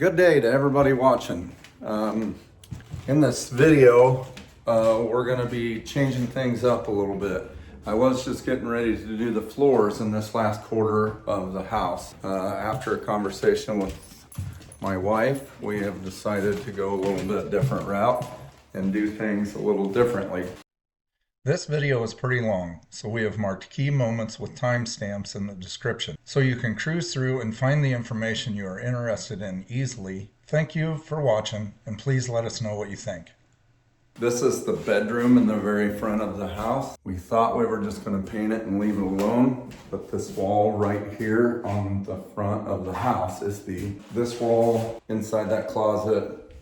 Good day to everybody watching. In this video, we're going to be changing things up a little bit. I was just getting ready to do the floors in this last quarter of the house. After a conversation with my wife, we have decided to go a little bit different route and do things a little differently. This video is pretty long, so we have marked key moments with timestamps in the description, so you can cruise through and find the information you are interested in easily. Thank you for watching, and please let us know what you think. This is the bedroom in the very front of the house. We thought we were just going to paint it and leave it alone, but this wall right here on the front of the house is this wall inside that closet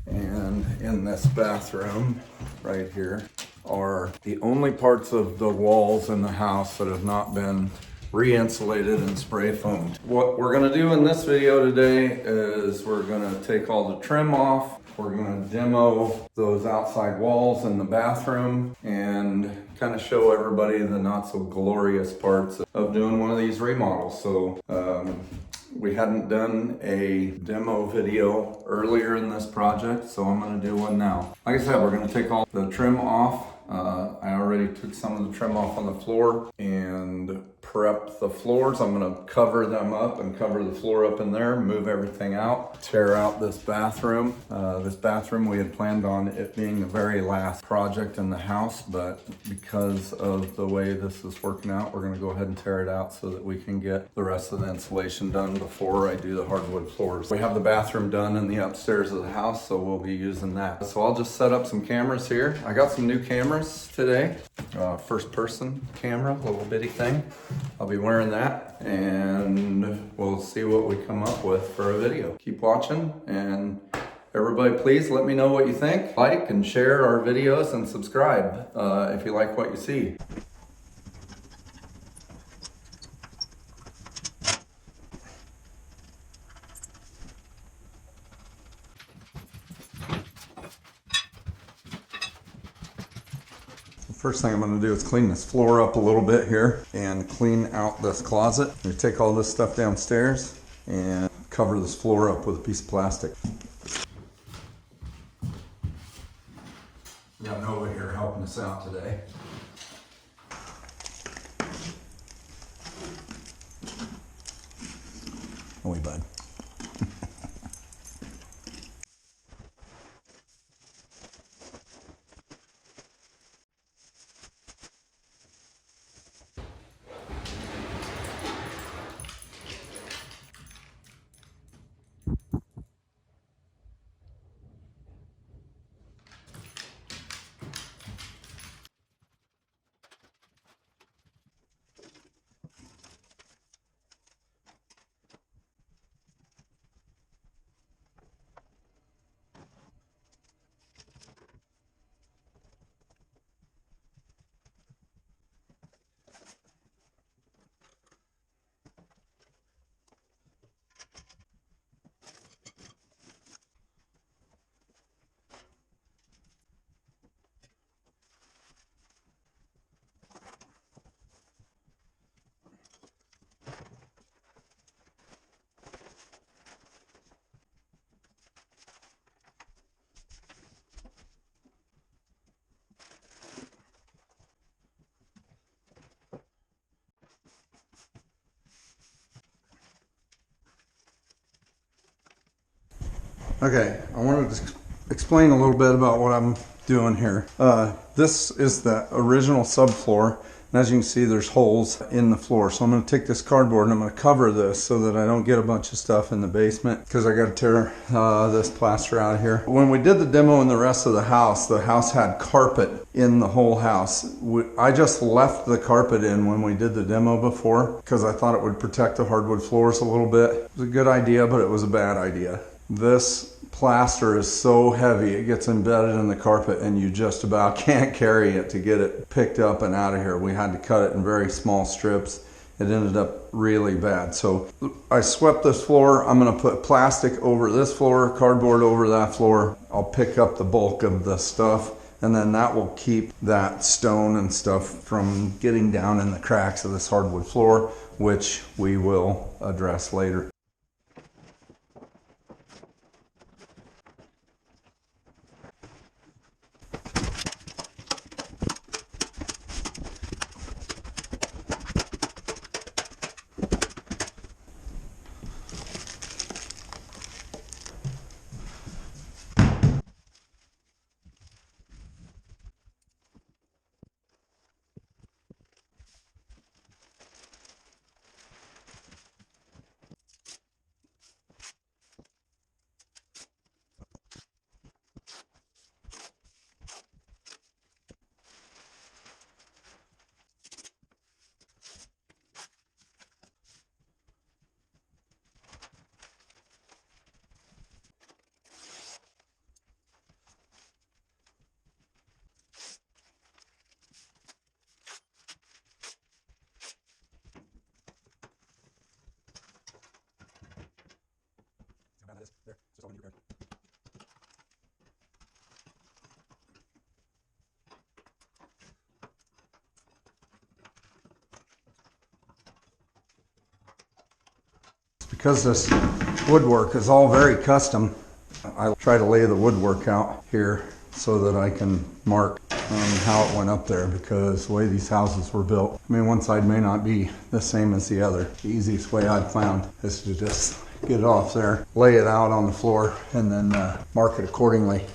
and in this bathroom right here are the only parts of the walls in the house that have not been re-insulated and spray foamed. What we're gonna do in this video today is we're gonna take all the trim off. We're gonna demo those outside walls in the bathroom and kind of show everybody the not so glorious parts of doing one of these remodels. So we hadn't done a demo video earlier in this project, so I'm gonna do one now. Like I said, we're gonna take all the trim off. I already took some of the trim off on the floor and prep the floors. I'm gonna cover them up and cover the floor up in there, move everything out, tear out this bathroom. This bathroom, we had planned on it being the very last project in the house, but because of the way this is working out, we're gonna go ahead and tear it out so that we can get the rest of the insulation done before I do the hardwood floors. We have the bathroom done in the upstairs of the house, so we'll be using that. So I'll just set up some cameras here. I got some new cameras today. First person camera, little bitty thing. I'll be wearing that and we'll see what we come up with for a video. Keep watching, and everybody please let me know what you think. Like and share our videos and subscribe if you like what you see. First thing I'm going to do is clean this floor up a little bit here and clean out this closet. I'm going to take all this stuff downstairs and cover this floor up with a piece of plastic. We got Nova here helping us out today. Oh, we bud. Okay, I wanted to explain a little bit about what I'm doing here. This is the original subfloor, and as you can see, there's holes in the floor. So I'm going to take this cardboard and I'm going to cover this so that I don't get a bunch of stuff in the basement, because I got to tear this plaster out of here. When we did the demo in the rest of the house had carpet in the whole house. I just left the carpet in when we did the demo before because I thought it would protect the hardwood floors a little bit. It was a good idea, but it was a bad idea. This plaster is so heavy, it gets embedded in the carpet and you just about can't carry it to get it picked up and out of here. We had to cut it in very small strips. It ended up really bad. So I swept this floor. I'm going to put plastic over this floor, cardboard over that floor. I'll pick up the bulk of the stuff, and then that will keep that stone and stuff from getting down in the cracks of this hardwood floor, which we will address later. Because this woodwork is all very custom, I try to lay the woodwork out here so that I can mark how it went up there, because the way these houses were built, I mean, one side may not be the same as the other. The easiest way I've found is to just get it off there, lay it out on the floor, and then mark it accordingly.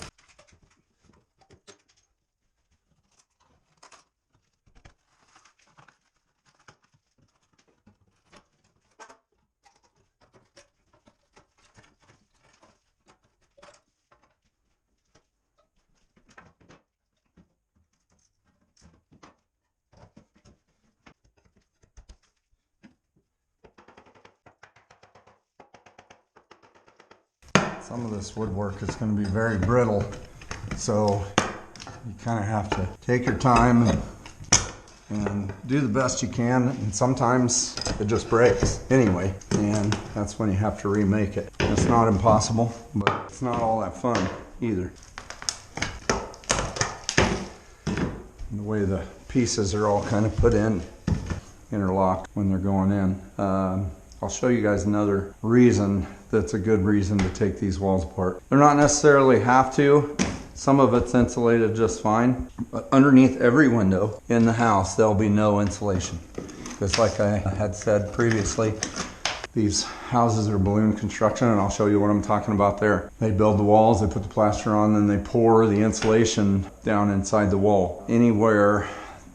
Some of this woodwork is going to be very brittle, so you kind of have to take your time and do the best you can, and sometimes it just breaks anyway, and that's when you have to remake it. It's not impossible, but it's not all that fun either. And the way the pieces are all kind of put in, interlocked when they're going in. I'll show you guys another reason that's a good reason to take these walls apart. They're not necessarily have to. Some of it's insulated just fine, but underneath every window in the house, there'll be no insulation. Because like I had said previously, these houses are balloon construction, and I'll show you what I'm talking about there. They build the walls, they put the plaster on, then they pour the insulation down inside the wall. Anywhere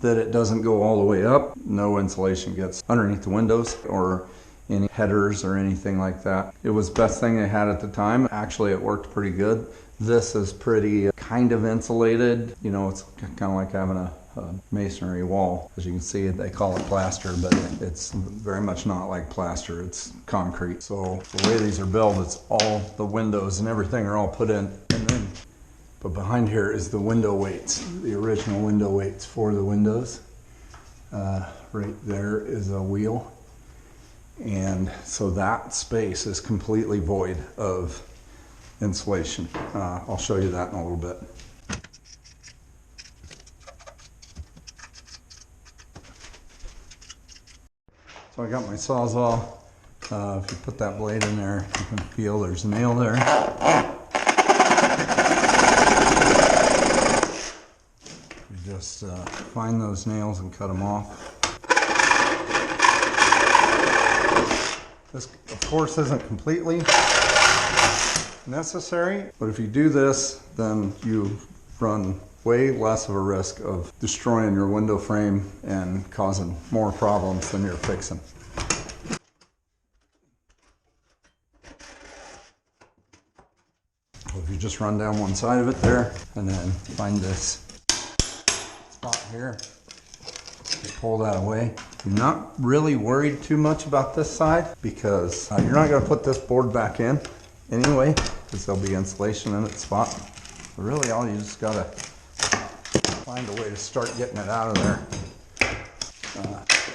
that it doesn't go all the way up, no insulation gets underneath the windows or any headers or anything like that. It was the best thing they had at the time. Actually, it worked pretty good. This is pretty kind of insulated. You know, it's kind of like having a masonry wall. As you can see, they call it plaster, but it's very much not like plaster. It's concrete. So the way these are built, it's all the windows and everything are all put in. But behind here is the window weights, the original window weights for the windows. Right there is a wheel. And so that space is completely void of insulation. I'll show you that in a little bit. So I got my Sawzall. If you put that blade in there, you can feel there's a nail there. You just find those nails and cut them off. This, of course, isn't completely necessary, but if you do this, then you run way less of a risk of destroying your window frame and causing more problems than you're fixing. So if you just run down one side of it there, and then find this spot here, pull that away. I'm not really worried too much about this side because you're not going to put this board back in anyway, because there'll be insulation in its spot. But really, all you just got to find a way to start getting it out of there.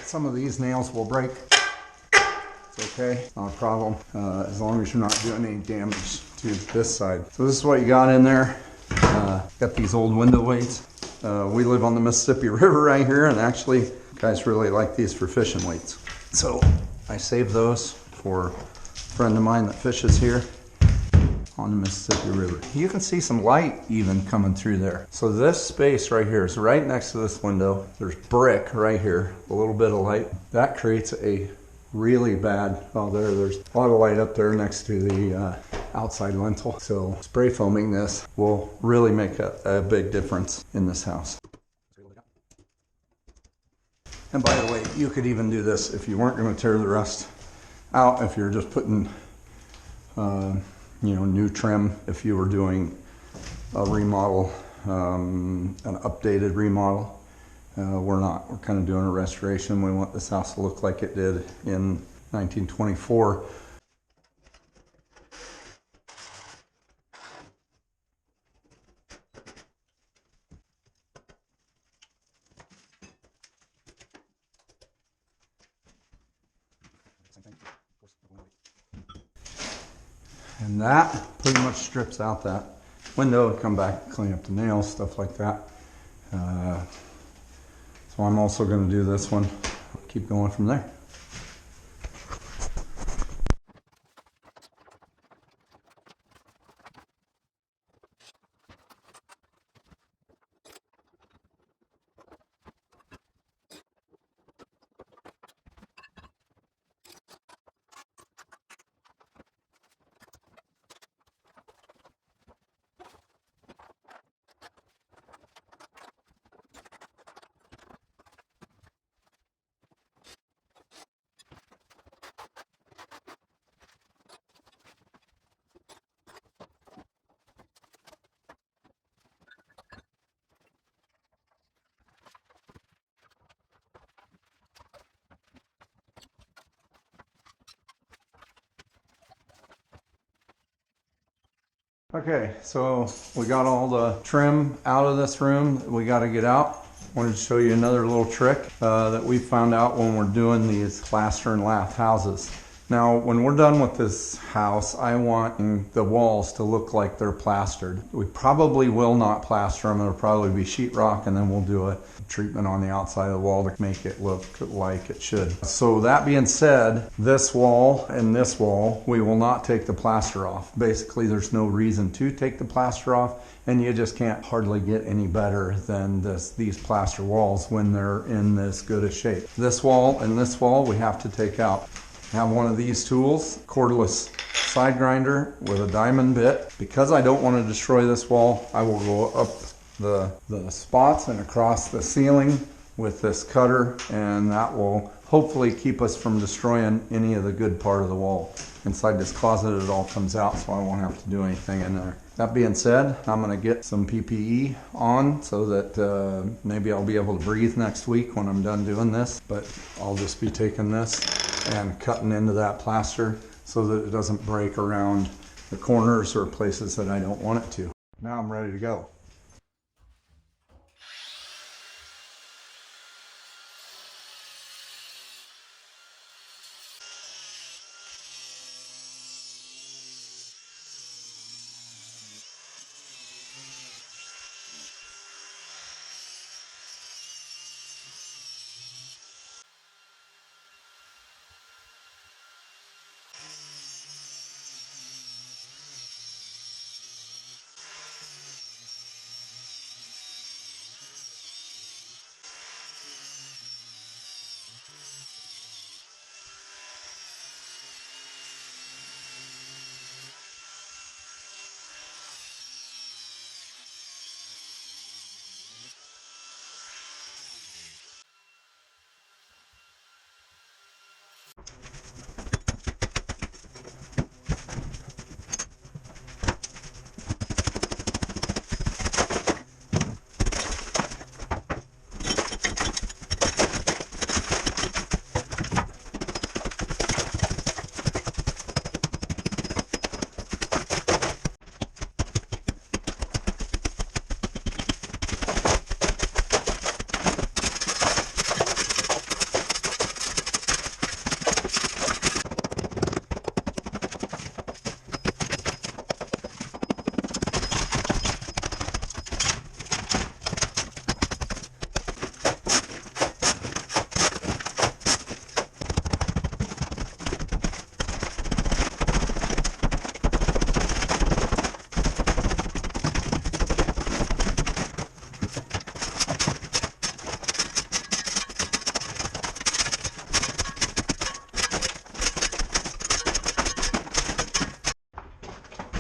Some of these nails will break. It's okay, not a problem, as long as you're not doing any damage to this side. So this is what you got in there. Got these old window weights. We live on the Mississippi River right here, and actually guys really like these for fishing weights. So I saved those for a friend of mine that fishes here on the Mississippi River. You can see some light even coming through there. So this space right here is right next to this window. There's brick right here, a little bit of light. That creates a really bad, there's a lot of light up there next to the outside lintel. So spray foaming this will really make a big difference in this house. And by the way, you could even do this if you weren't going to tear the rust out, if you're just putting new trim, if you were doing a remodel, an updated remodel. We're not. We're kind of doing a restoration. We want this house to look like it did in 1924. And that pretty much strips out that window. Come back, clean up the nails, stuff like that. So I'm also going to do this one. Keep going from there. Okay, so we got all the trim out of this room. We got to get out. Wanted to show you another little trick that we found out when we're doing these plaster and lath houses. Now, when we're done with this house, I want the walls to look like they're plastered. We probably will not plaster them. It'll probably be sheetrock, and then we'll do a treatment on the outside of the wall to make it look like it should. So that being said, this wall and this wall, we will not take the plaster off. Basically, there's no reason to take the plaster off, and you just can't hardly get any better than these plaster walls when they're in this good a shape. This wall and this wall we have to take out. I have one of these tools, cordless side grinder with a diamond bit. Because I don't want to destroy this wall, I will go up the spots and across the ceiling with this cutter, and that will hopefully keep us from destroying any of the good part of the wall. Inside this closet it all comes out, so I won't have to do anything in there. That being said, I'm going to get some PPE on so that maybe I'll be able to breathe next week when I'm done doing this, but I'll just be taking this and cutting into that plaster so that it doesn't break around the corners or places that I don't want it to. Now I'm ready to go.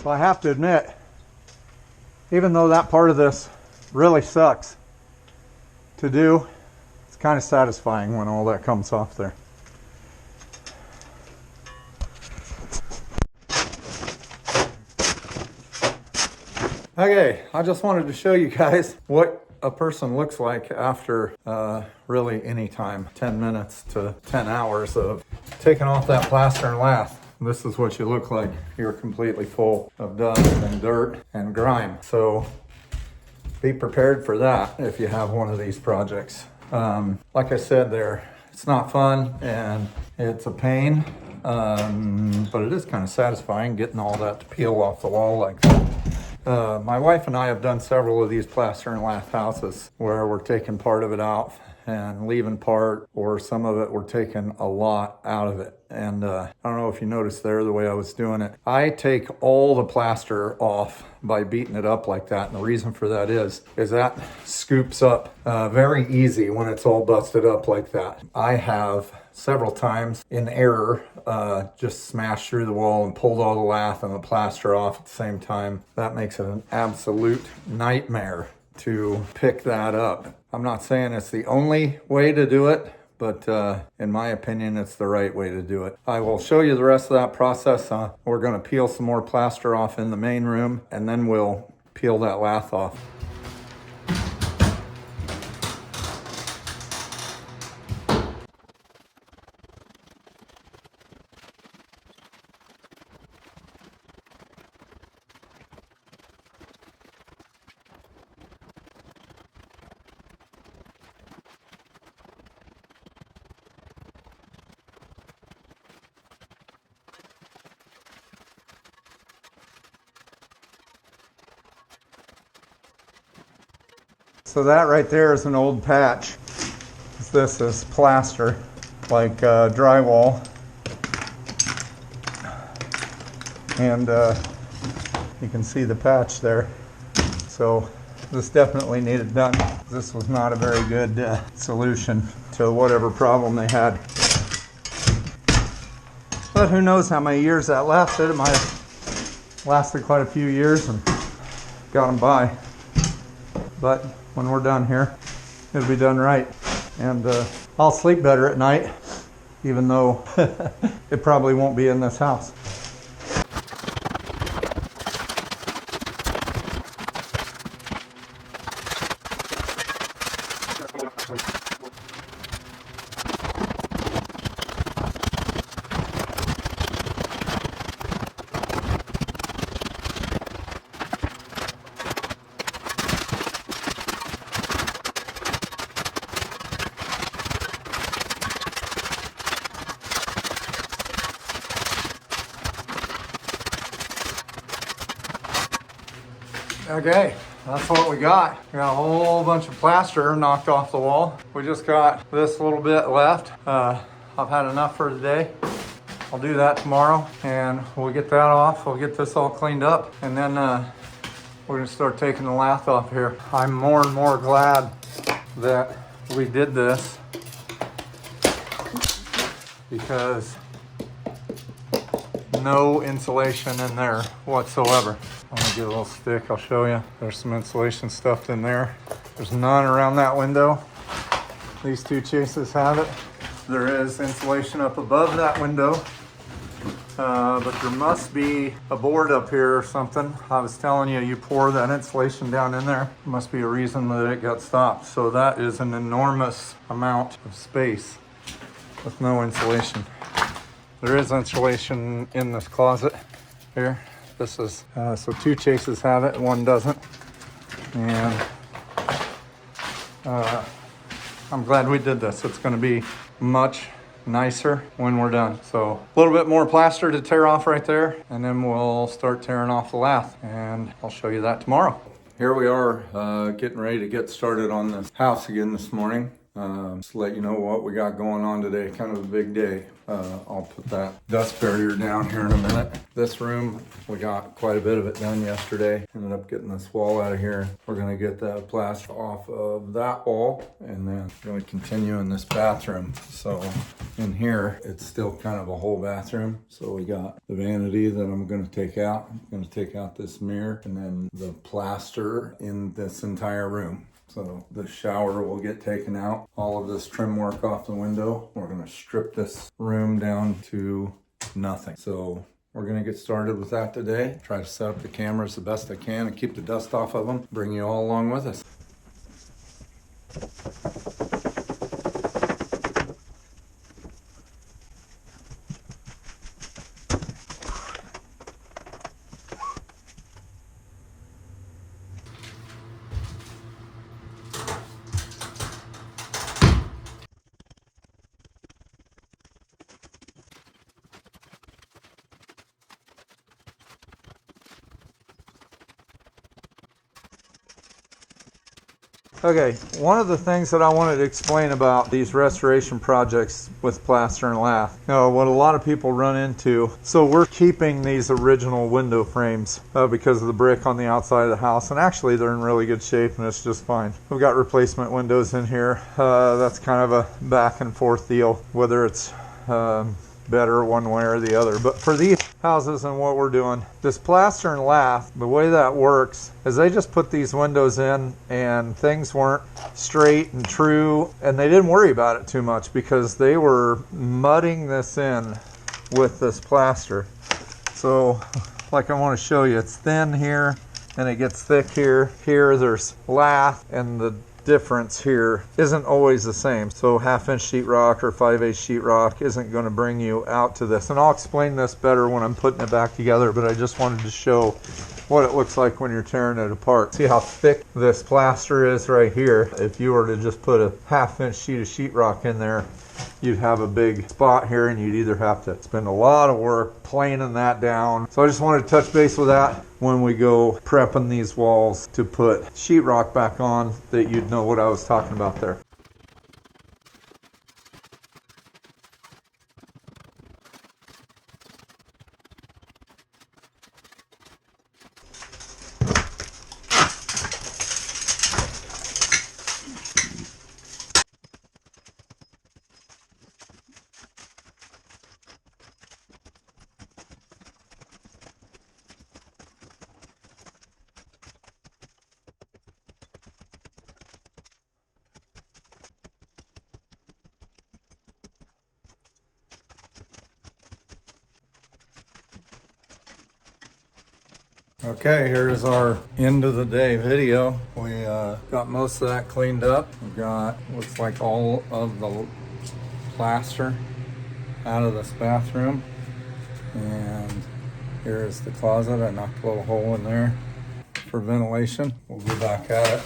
So I have to admit, even though that part of this really sucks to do, it's kind of satisfying when all that comes off there. Okay, I just wanted to show you guys what a person looks like after really any time, 10 minutes to 10 hours of taking off that plaster and lath. This is what you look like. You're completely full of dust and dirt and grime. So be prepared for that if you have one of these projects. Like I said there, it's not fun and it's a pain, but it is kind of satisfying getting all that to peel off the wall like that. My wife and I have done several of these plaster and lath houses where we're taking part of it out and leaving part, or some of it we're taking a lot out of it. And I don't know if you noticed there the way I was doing it. I take all the plaster off by beating it up like that. And the reason for that is that scoops up very easy when it's all busted up like that. I have several times in error just smashed through the wall and pulled all the lath and the plaster off at the same time. That makes it an absolute nightmare to pick that up. I'm not saying it's the only way to do it, but in my opinion, it's the right way to do it. I will show you the rest of that process. We're going to peel some more plaster off in the main room, and then we'll peel that lath off. So that right there is an old patch. This is plaster, like drywall. And you can see the patch there. So this definitely needed done. This was not a very good solution to whatever problem they had. But who knows how many years that lasted. It might have lasted quite a few years and got them by. But when we're done here, it'll be done right. And I'll sleep better at night, even though it probably won't be in this house. Okay, that's what we got. We got a whole bunch of plaster knocked off the wall. We just got this little bit left. I've had enough for today. I'll do that tomorrow and we'll get that off. We'll get this all cleaned up and then we're gonna start taking the lath off here. I'm more and more glad that we did this because no insulation in there whatsoever. I'm gonna get a little stick, I'll show you. There's some insulation stuffed in there. There's none around that window. These two chases have it. There is insulation up above that window, but there must be a board up here or something. I was telling you, you pour that insulation down in there. There must be a reason that it got stopped. So that is an enormous amount of space with no insulation. There is insulation in this closet here. This is, so two chases have it, one doesn't. And I'm glad we did this. It's gonna be much nicer when we're done. So a little bit more plaster to tear off right there, and then we'll start tearing off the lath, and I'll show you that tomorrow. Here we are getting ready to get started on this house again this morning. Just to let you know what we got going on today. Kind of a big day. I'll put that dust barrier down here in a minute. This room, we got quite a bit of it done yesterday. Ended up getting this wall out of here. We're gonna get the plaster off of that wall and then we're gonna continue in this bathroom. So in here, it's still kind of a whole bathroom. So we got the vanity that I'm gonna take out. I'm gonna take out this mirror and then the plaster in this entire room. So the shower will get taken out. All of this trim work off the window. We're gonna strip this room down to nothing. So we're gonna get started with that today. Try to set up the cameras the best I can and keep the dust off of them. Bring you all along with us. Okay, one of the things that I wanted to explain about these restoration projects with plaster and lath, what a lot of people run into, so we're keeping these original window frames because of the brick on the outside of the house, and actually they're in really good shape and it's just fine. We've got replacement windows in here. That's kind of a back and forth deal, whether it's better one way or the other. But for these houses and what we're doing, this plaster and lath, the way that works is they just put these windows in and things weren't straight and true, and they didn't worry about it too much because they were mudding this in with this plaster. So like I want to show you, it's thin here and it gets thick here. Here there's lath, and the difference here isn't always the same. So 1/2-inch sheetrock or 5/8 sheetrock isn't going to bring you out to this. And I'll explain this better when I'm putting it back together, but I just wanted to show what it looks like when you're tearing it apart. See how thick this plaster is right here. If you were to just put a 1/2-inch sheet of sheetrock in there, you'd have a big spot here, and you'd either have to spend a lot of work planing that down. So I just wanted to touch base with that when we go prepping these walls to put sheetrock back on, that you'd know what I was talking about there. Okay, here's our end of the day video. We got most of that cleaned up. We got, looks like all of the plaster out of this bathroom. And here's the closet. I knocked a little hole in there for ventilation. We'll be back at it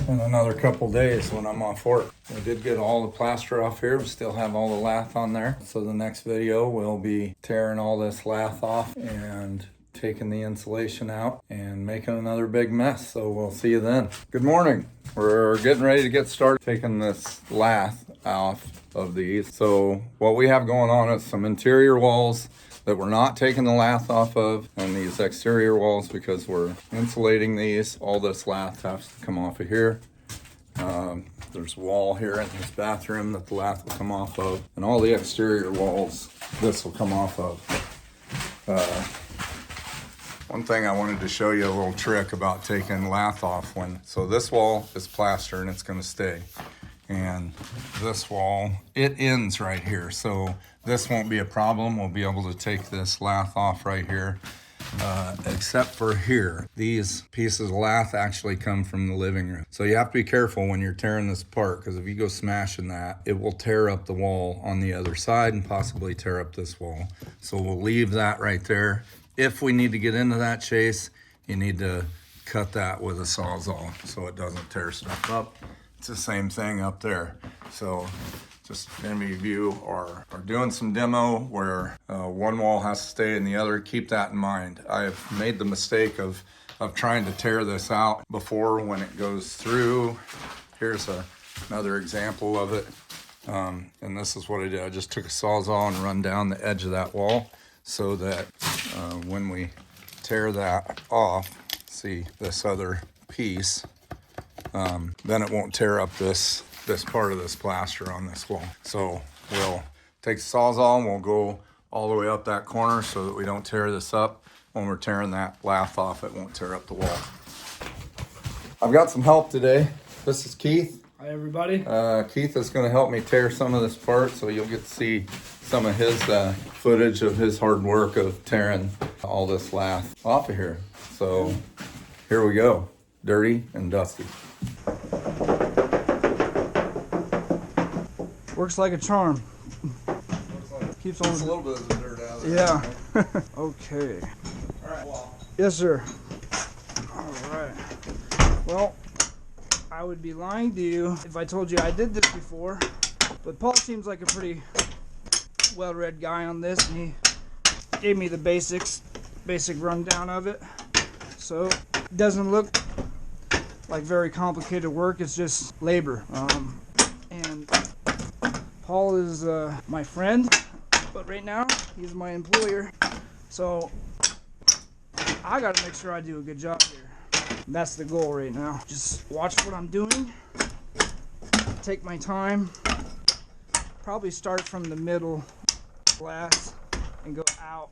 in another couple days when I'm off work. We did get all the plaster off here. We still have all the lath on there. So the next video we'll be tearing all this lath off and taking the insulation out and making another big mess. So we'll see you then. Good morning. We're getting ready to get started taking this lath off of these. So what we have going on is some interior walls that we're not taking the lath off of, and these exterior walls, because we're insulating these, all this lath has to come off of here. There's a wall here in this bathroom that the lath will come off of, and all the exterior walls this will come off of. One thing I wanted to show you a little trick about taking lath off so this wall is plaster and it's gonna stay. And this wall, it ends right here. So this won't be a problem. We'll be able to take this lath off right here, except for here. These pieces of lath actually come from the living room. So you have to be careful when you're tearing this apart, because if you go smashing that, it will tear up the wall on the other side and possibly tear up this wall. So we'll leave that right there. If we need to get into that chase, you need to cut that with a Sawzall so it doesn't tear stuff up. It's the same thing up there. So just any of you are doing some demo where one wall has to stay in the other, keep that in mind. I've made the mistake of trying to tear this out before when it goes through. Here's another example of it. And this is what I did. I just took a Sawzall and run down the edge of that wall, so that when we tear that off, see this other piece, then it won't tear up this part of this plaster on this wall. So we'll take the Sawzall and we'll go all the way up that corner so that we don't tear this up. When we're tearing that lath off, it won't tear up the wall. I've got some help today. This is Keith. Hi everybody. Keith is going to help me tear some of this apart, so you'll get to see some of his footage of his hard work of tearing all this lath off of here. So here we go, dirty and dusty. Works like a charm. Keeps on a little bit of the dirt out there. Yeah. Okay. All right. Well. Yes, sir. All right. Well, I would be lying to you if I told you I did this before, but Paul seems like a pretty well-read guy on this, and he gave me the basic rundown of it. So it doesn't look like very complicated work. It's just labor. And Paul is my friend, but right now he's my employer. So I got to make sure I do a good job here. That's the goal right now. Just watch what I'm doing, take my time, probably start from the middle glass and go out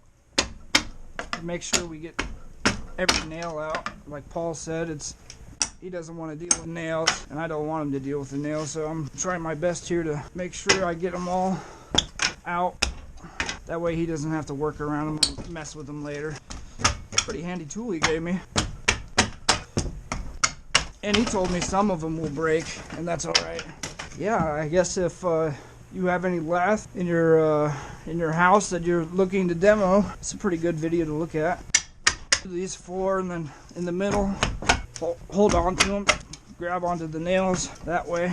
to make sure we get every nail out. Like Paul said, he doesn't want to deal with nails, and I don't want him to deal with the nails, so I'm trying my best here to make sure I get them all out. That way he doesn't have to work around them and mess with them later. Pretty handy tool he gave me. And he told me some of them will break, and that's all right. Yeah, I guess if you have any lath in your house that you're looking to demo, it's a pretty good video to look at. these four, and then in the middle, hold on to them, grab onto the nails that way.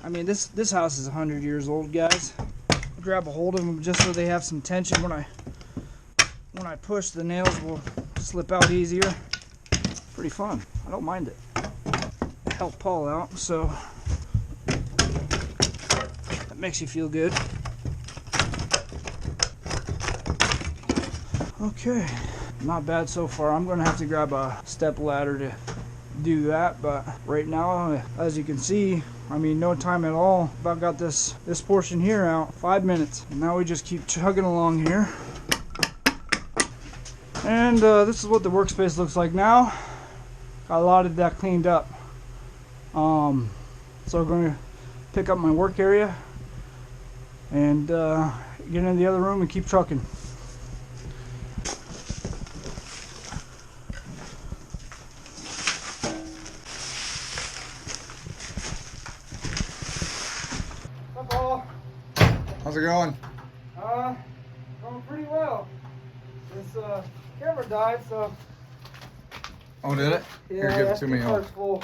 I mean, this house is 100 years old, guys. Grab a hold of them just so they have some tension. When I push, the nails will slip out easier. Pretty fun. I don't mind it. Help Paul out, so that makes you feel good. Okay, not bad so far. I'm gonna have to grab a step ladder to do that, but right now, as you can see, I mean, no time at all. About got this portion here out, 5 minutes. And now we just keep chugging along here. And this is what the workspace looks like now. Got a lot of that cleaned up. So we're going to pick up my work area and get into the other room and keep trucking. Hi, Paul. How's it going? Going pretty well. This camera died, so Oh, did it? yeah, Here, give it to SD me. card's full.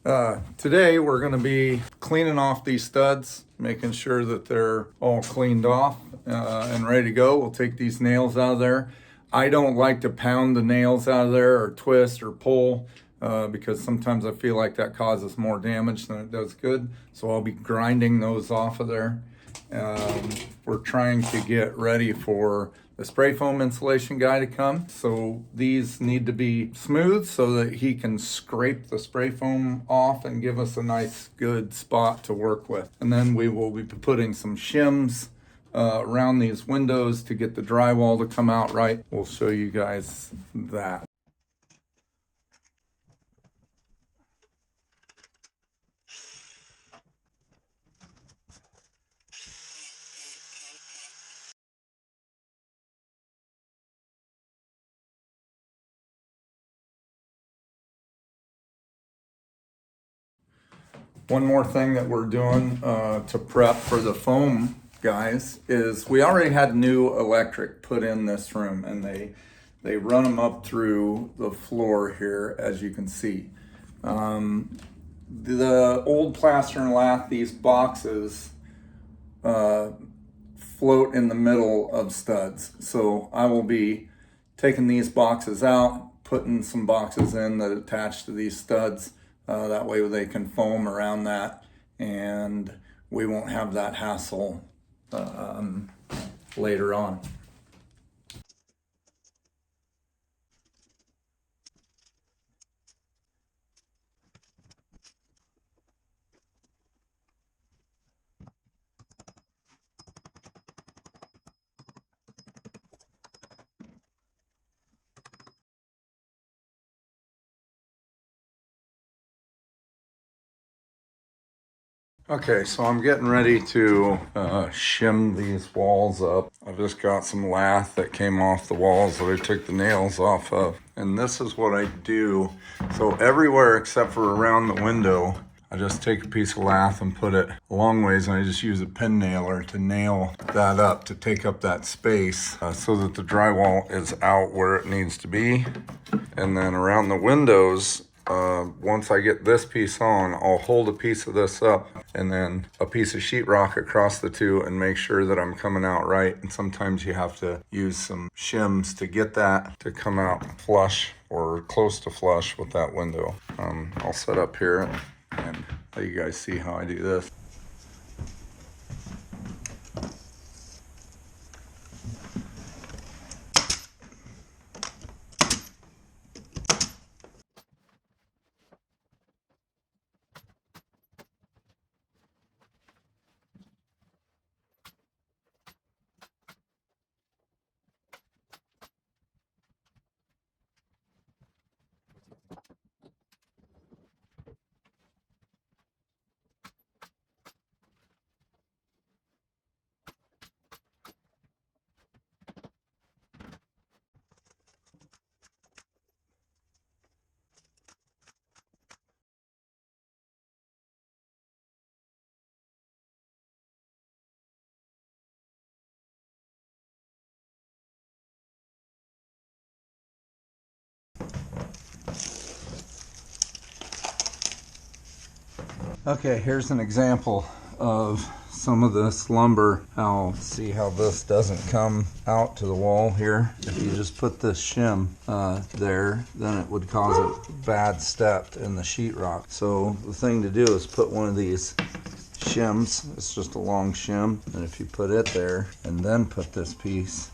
Today we're going to be cleaning off these studs, making sure that they're all cleaned off and ready to go. We'll take these nails out of there. I don't like to pound the nails out of there or twist or pull because sometimes I feel like that causes more damage than it does good. So I'll be grinding those off of there. We're trying to get ready for the spray foam insulation guy to come. So these need to be smooth so that he can scrape the spray foam off and give us a nice good spot to work with. And then we will be putting some shims around these windows to get the drywall to come out right. We'll show you guys that. One more thing that we're doing to prep for the foam guys is we already had new electric put in this room, and they run them up through the floor here, as you can see. The old Plaster and Lath, these boxes float in the middle of studs. So I will be taking these boxes out, putting some boxes in that attach to these studs. That way they can foam around that, and we won't have that hassle later on. Okay, so I'm getting ready to shim these walls up. I've just got some lath that came off the walls that I took the nails off of. And this is what I do. So everywhere except for around the window, I just take a piece of lath and put it a long ways, and I just use a pin nailer to nail that up to take up that space so that the drywall is out where it needs to be. And then around the windows, once I get this piece on, I'll hold a piece of this up and then a piece of sheetrock across the two and make sure that I'm coming out right. And sometimes you have to use some shims to get that to come out flush or close to flush with that window. I'll set up here and let you guys see how I do this. Okay, here's an example of some of this lumber. See how this doesn't come out to the wall here. If you just put this shim there, then it would cause a bad step in the sheetrock. So the thing to do is put one of these shims. It's just a long shim, and if you put it there and then put this piece,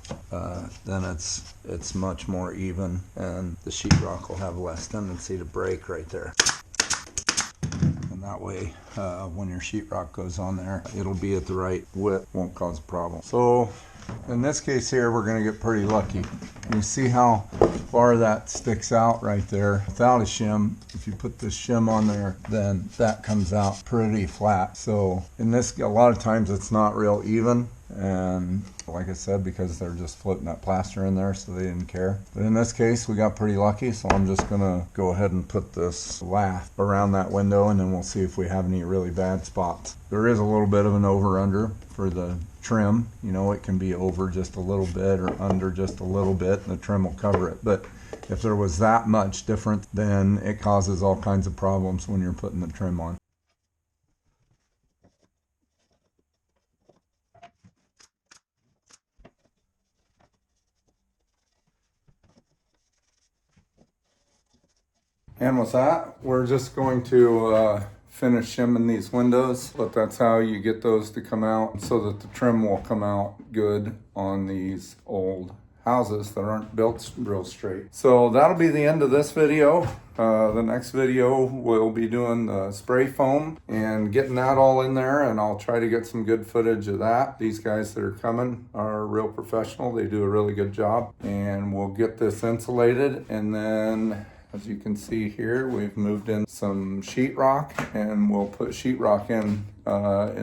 then it's much more even, and the sheetrock will have less tendency to break right there. That way, when your sheetrock goes on there, it'll be at the right width, won't cause a problem. So, in this case here, we're going to get pretty lucky. You see how far that sticks out right there without a shim. If you put this shim on there, then that comes out pretty flat. So, in this, a lot of times it's not real even. And like I said, because they're just floating that plaster in there, so they didn't care. But in this case, we got pretty lucky, so I'm just gonna go ahead and put this lath around that window, and then we'll see if we have any really bad spots. There is a little bit of an over-under for the trim. You know, it can be over just a little bit or under just a little bit, and the trim will cover it. But If there was that much different, then it causes all kinds of problems when you're putting the trim on. And with that, we're just going to finish shimming these windows, but that's how you get those to come out so that the trim will come out good on these old houses that aren't built real straight. So that'll be the end of this video. The next video we'll be doing the spray foam and getting that all in there, and I'll try to get some good footage of that. These guys that are coming are real professional. They do a really good job, and we'll get this insulated, and then as you can see here, we've moved in some sheetrock, and we'll put sheetrock in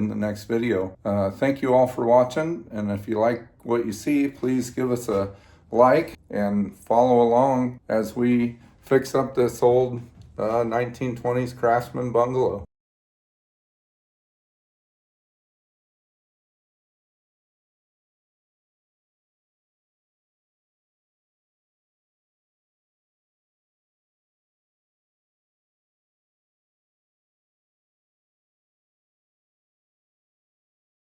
the next video. Thank you all for watching, and if you like what you see, please give us a like and follow along as we fix up this old 1920s Craftsman Bungalow.